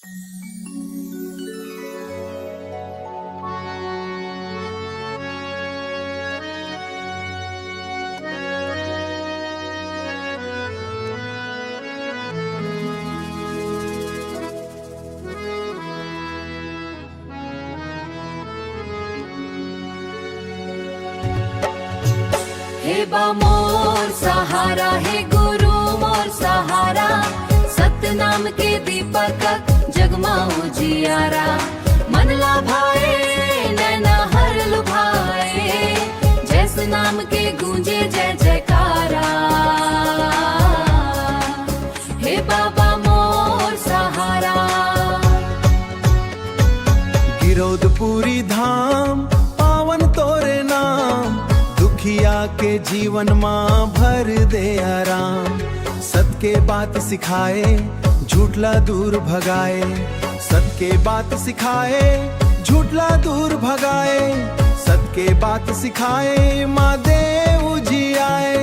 हे बा मोर सहारा, हे गुरु मोर सहारा, सतनाम के दीपक जगमाओ जियारा। मन लाभाए नैना हर लुभाए, जैस नाम के गूंजे जय जयकारा। हे बाबा मोर सहारा। गिरौदपुरी धाम पावन तोरे नाम, दुखिया के जीवन माँ भर दे आराम। सत के बात सिखाए झूठला दूर भगाए, सत के बात सिखाए झूठला दूर भगाए। सत के बात सिखाए माँ देव जियाए,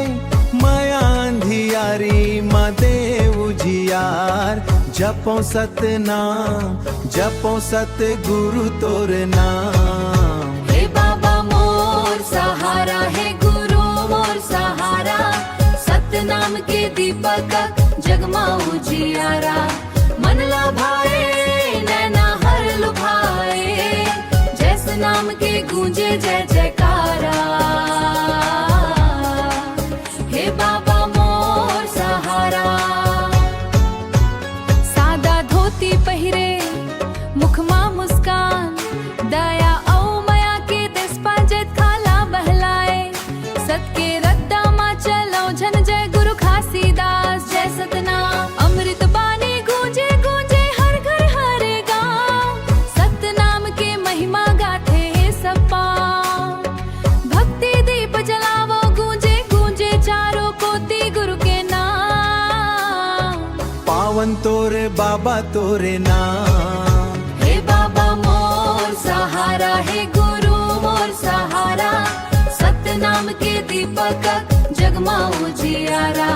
माया अंधियारी माँ देव जियार। जपो सत नाम जपो सत गुरु तोर नाम। हे बाबा मोर सहारा, हे गुरु मोर सहारा, सतनाम के दीपक जगमाओ जियारा। मन लाभाए नैना हर लुभाए, जैस नाम के गूंजे जय जयकारा। हे बाबा मोर सहारा। सादा धोती पहिरे मुखमा मुस्कान, दया औ माया के देश पाजत खाला बहलाए। सत के रद्दा मा चलो झन जय गुरु खासीदास। जय सतनाम अमृत बानी गूंजे गूंजे हर घर हर गांव। सतनाम के महिमा गाथे सब पाँव, भक्ति दीप जलावो गूंजे गूंजे चारों कोटि गुरु के नाम। पावन तोरे बाबा तोरे नाम। हे बाबा मोर सहारा, हे गुरु मोर सहारा, सतनाम के दीपक जगमाओ जियारा।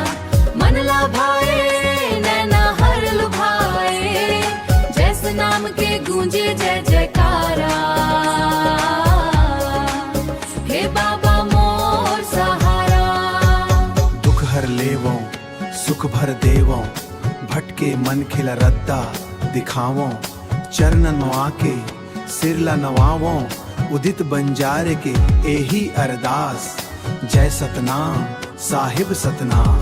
मन लाभाए नैना हर लुभाए, जैस नाम के गूंजे जय जयकारा। हे बाबा मोर सहारा। दुख हर लेवो सुख भर देवो, भटके मन खिला रद्दा दिखावो। चरणन में आके सिरला नवावो, उदित बंजारे के एही अरदास। जय सतनाम साहिब सतनाम।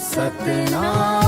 सतनाम